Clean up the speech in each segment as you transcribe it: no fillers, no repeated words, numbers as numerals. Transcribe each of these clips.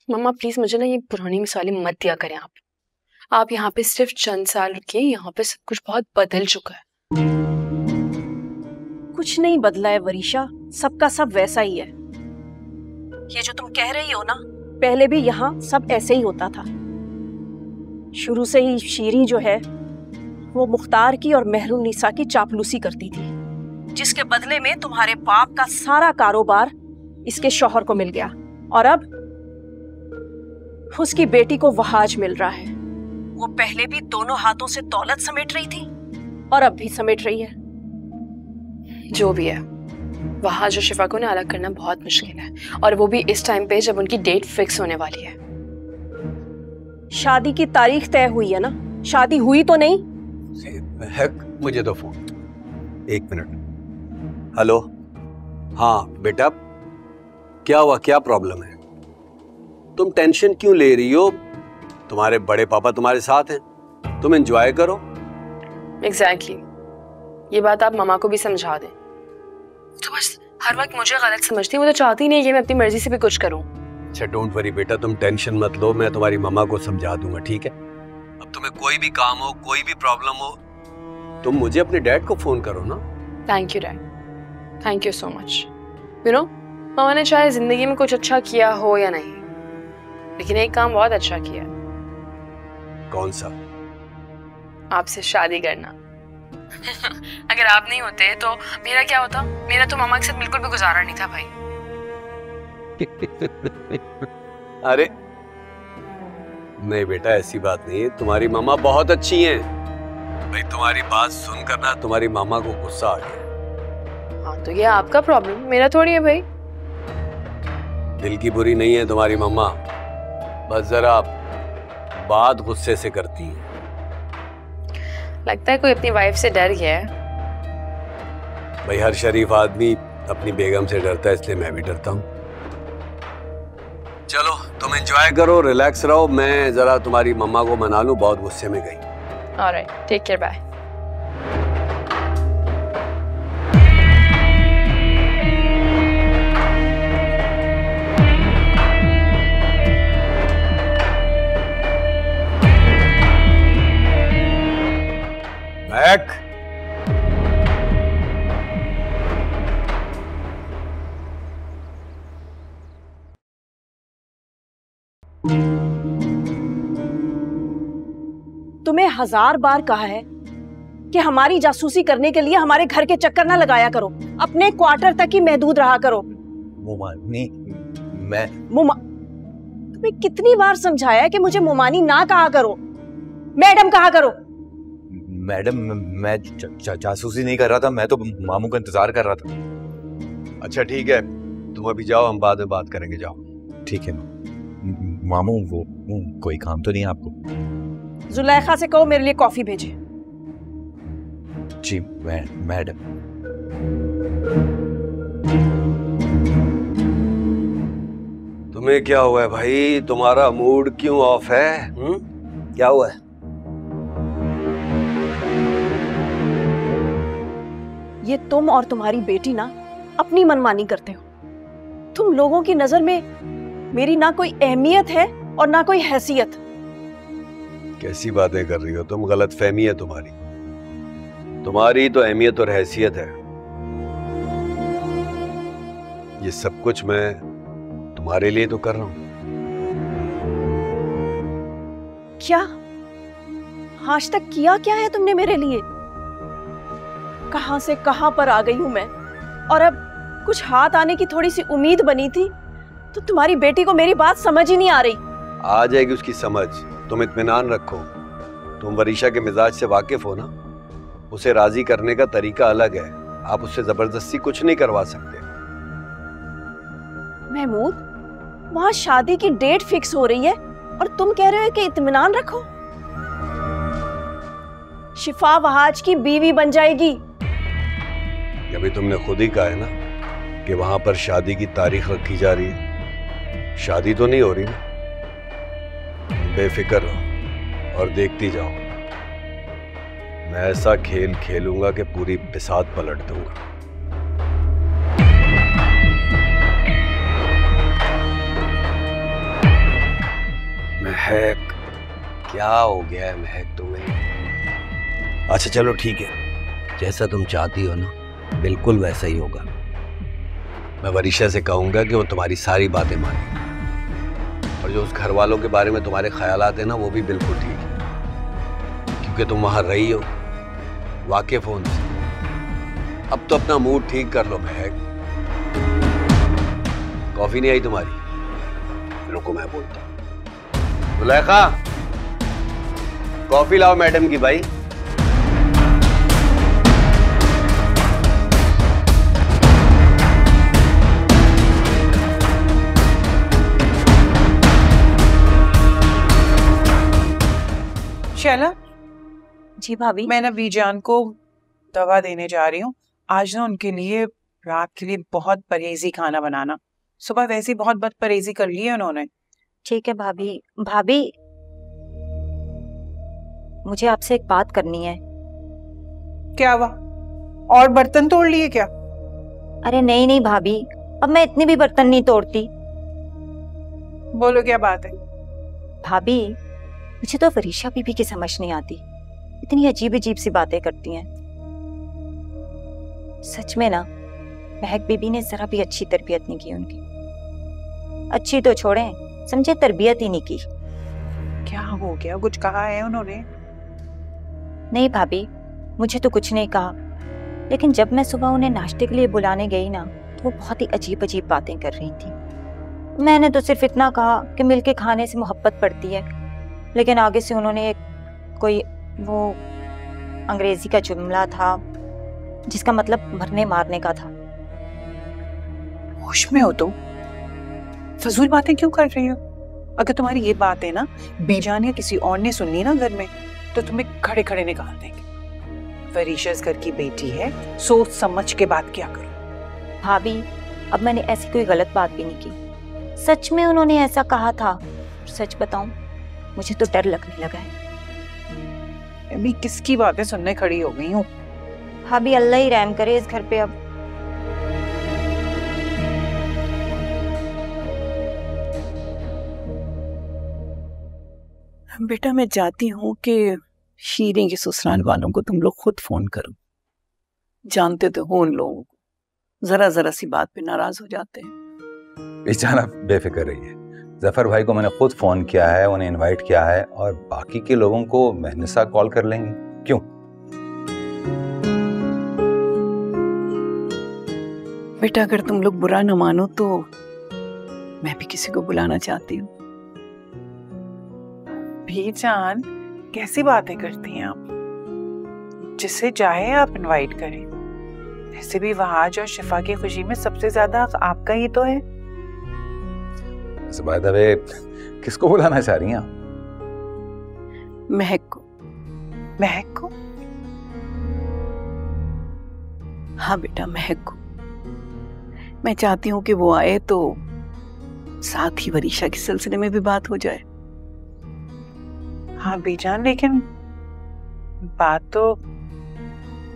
मम्मा please मुझे ना ये पुरानी मिसालें मत दिया करें आप यहाँ पे सिर्फ चंद साल रुके, यहाँ पे सब कुछ बहुत बदल चुका है। कुछ नहीं बदला है वरीशा, सबका सब वैसा ही है। ये जो तुम कह रही हो ना, पहले भी यहाँ सब ऐसे ही होता था। शुरू से ही शीरी जो है वो मुख्तार की और महरुनिसा की चापलूसी करती थी, जिसके बदले में तुम्हारे बाप का सारा कारोबार इसके शौहर को मिल गया और अब उसकी बेटी को वहाज मिल रहा है। वो पहले भी दोनों हाथों से दौलत समेट रही थी और अब भी समेट रही है। जो भी है, वहाज और शिफा को ना अलग करना बहुत मुश्किल है, और वो भी इस टाइम पे जब उनकी डेट फिक्स होने वाली है। शादी की तारीख तय हुई है ना, शादी हुई तो नहीं? मुझे तो फोन, 1 मिनट। हेलो, हाँ बेटा, क्या हुआ, क्या प्रॉब्लम है? तुम टेंशन क्यों ले रही हो? तुम्हारे बड़े पापा तुम्हारे साथ हैं, तुम एंजॉय करो। एग्जैक्टली, ये बात आप मामा को भी समझा दें। तो बस हर वक्त मुझे गलत समझती है, वो तो चाहती नहीं है कि मैं अपनी मर्जी से भी कुछ करूं। अच्छा डोंट वरी बेटा, तुम टेंशन मत लो, मैं तुम्हारी मम्मा को समझा दूंगा, ठीक है? अब तुम्हें कोई भी काम हो, कोई भी प्रॉब्लम हो, तुम मुझे अपने डैड को फोन करो ना। Thank you dad, thank you so much. You know, मामा ने चाहे जिंदगी में कुछ अच्छा किया हो या नहीं, लेकिन एक काम बहुत अच्छा किया। कौन सा? आपसे शादी करना। अगर आप नहीं होते तो मेरा क्या होता? मेरा तो मामा के साथ बिल्कुल भी गुजारा नहीं था भाई। अरे नहीं बेटा, ऐसी बात नहीं है, तुम्हारी मामा बहुत अच्छी हैं। भाई तुम्हारी बात सुनकर ना तुम्हारी मामा को गुस्सा आ गया। हाँ तो ये आपका प्रॉब्लम, मेरा थोड़ी है भाई। दिल की बुरी नहीं है तुम्हारी मम्मा, बस जरा बात गुस्से से करती है। लगता है कोई अपनी वाइफ से डर गया है। भाई हर शरीफ आदमी अपनी बेगम से डरता है, इसलिए मैं भी डरता हूँ। चलो तुम एंजॉय करो, रिलैक्स रहो, मैं जरा तुम्हारी मम्मा को मना लूं, बहुत गुस्से में गई। Alright, take care, bye. Back. तुम्हें 1000 बार कहा है कि हमारी जासूसी करने के लिए हमारे घर के चक्कर ना लगाया करो, अपने क्वार्टर तक ही महदूद रहा करो। मुमानी, मैं तुम्हें कितनी बार समझाया है कि मुझे मुमानी ना कहा करो, मैडम कहा करो। मैडम, मैं जासूसी नहीं कर रहा था, मैं तो मामू का इंतजार कर रहा था। अच्छा ठीक है, तुम अभी जाओ, हम बाद में बात करेंगे, जाओ। ठीक है मामू, वो कोई काम तो नहीं है आपको? जुलेखा से कहो मेरे लिए कॉफी भेजे। जी मैडम। तुम्हें क्या हुआ है भाई, तुम्हारा मूड क्यों ऑफ है? क्या हुआ है? ये तुम और तुम्हारी बेटी ना अपनी मनमानी करते हो। तुम लोगों की नजर में मेरी ना कोई अहमियत है और ना कोई हैसियत। कैसी बातें कर रही हो तुम, गलत फहमी है तुम्हारी। तुम्हारी तो अहमियत और हैसियत है। ये सब कुछ मैं तुम्हारे लिए तो कर रहा हूं। क्या आज तक किया क्या है तुमने मेरे लिए? कहां से कहां पर आ गई हूं मैं, और अब कुछ हाथ आने की थोड़ी सी उम्मीद बनी थी तो तुम्हारी बेटी को मेरी बात समझ ही नहीं आ रही। आ जाएगी उसकी समझ, तुम इत्मीनान रखो। तुम वरीशा के मिजाज से वाकिफ हो ना, उसे राजी करने का तरीका अलग है, आप उससे जबरदस्ती कुछ नहीं करवा सकते। महमूद, वहां शादी की डेट फिक्स हो रही है और तुम कह रहे हो कि इत्मीनान रखो। शिफा वहाज की बीवी बन जाएगी। अभी तुमने खुद ही कहा है ना कि वहां पर शादी की तारीख रखी जा रही है, शादी तो नहीं हो रही ना। बेफिक्र रहो और देखती जाओ, मैं ऐसा खेल खेलूंगा कि पूरी बिसात पलट दूंगा। महक, क्या हो गया है महक तुम्हें? अच्छा चलो ठीक है, जैसा तुम चाहती हो ना बिल्कुल वैसा ही होगा। मैं वरीशा से कहूंगा कि वो तुम्हारी सारी बातें माने, और जो उस घर वालों के बारे में तुम्हारे ख्यालात हैं ना वो भी बिल्कुल ठीक है, क्योंकि तुम वहां रही हो, वाकिफ हो उनसे। अब तो अपना मूड ठीक कर लो महक। कॉफी नहीं आई तुम्हारी? रुको मैं बोलता हूँ। जुलेखा, कॉफी लाओ मैडम की भाई। शैला, जी भाभी। मैं ना बीजान को दवा देने जा रही हूँ। आज ना उनके लिए रात के लिए बहुत परहेजी खाना बनाना। सुबह वैसे ही बहुत परहेजी कर ली है उन्होंने। ठीक है भाभी। भाभी, मुझे आपसे एक बात करनी है। क्या हुआ? और बर्तन तोड़ लिए क्या? अरे नहीं नहीं भाभी, अब मैं इतनी भी बर्तन नहीं तोड़ती। बोलो क्या बात है? भाभी, मुझे तो वरीशा बीबी की समझ नहीं आती, इतनी अजीब अजीब सी बातें करती हैं। सच में ना, महक बीबी ने जरा भी अच्छी तरबियत नहीं की उनकी। अच्छी तो छोड़ें, समझे तरबियत ही नहीं की। क्या हो गया? कुछ कहा है उन्होंने? नहीं भाभी, मुझे तो कुछ नहीं कहा, लेकिन जब मैं सुबह उन्हें नाश्ते के लिए बुलाने गई ना, तो वो बहुत ही अजीब अजीब बातें कर रही थी। मैंने तो सिर्फ इतना कहा कि मिलके खाने से मोहब्बत पड़ती है, लेकिन आगे से उन्होंने कोई वो अंग्रेजी का जुमला था जिसका मतलब मरने मारने का था। होश में हो तुम? फजूल बातें क्यों कर रही हो? अगर तुम्हारी ये बात है ना बीजान या किसी और ने सुननी ना घर में, तो तुम्हें खड़े खड़े निकाल देंगे। वरीशा इस घर की बेटी है, सोच समझ के बात क्या करो। भाभी, अब मैंने ऐसी कोई गलत बात भी नहीं की। सच में उन्होंने ऐसा कहा था। सच बताऊं, मुझे तो डर लगने लगा है। अभी किसकी बातें सुनने खड़ी हो गई हूँ? भाभी, अल्लाह ही रहम करे इस घर पे अब। बेटा, मैं चाहती हूँ कि शीरे के ससुराल वालों को तुम लोग खुद फोन करो। जानते तो हो उन लोगों को, जरा जरा सी बात पे नाराज हो जाते हैं। बेचारा बेफिक्र रहिए, जफर भाई को मैंने खुद फोन किया है, उन्हें इनवाइट किया है, और बाकी के लोगों को मेहनसा कॉल कर लेंगे। क्यों? बेटा, अगर तुम लोग बुरा न मानो तो मैं भी किसी को बुलाना चाहती हूँ। बीजान, कैसी बातें करती हैं आप? जिसे चाहे आप इनवाइट करें। वैसे भी वहाज और शिफा की खुशी में सबसे ज्यादा आपका ही तो है। बाय द वे, किसको बुलाना चाह रही हैं आप? महक को। महक को? हाँ बेटा, महक को। मैं चाहती हूँ कि वो आए तो साथ ही वरीशा के सिलसिले में भी बात हो जाए। हाँ बीजान, लेकिन बात तो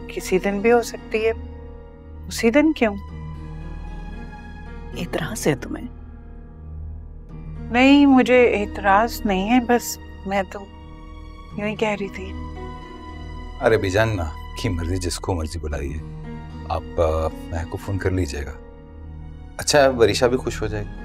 किसी दिन भी हो सकती है। उसी दिन क्यों? इतराज है तुम्हें? नहीं, मुझे एतराज नहीं है, बस मैं तो यूं ही कह रही थी। अरे बीजान की मर्जी, जिसको मर्जी बुलाइए, आप महक को फोन कर लीजिएगा। अच्छा, वरीशा भी खुश हो जाएगी।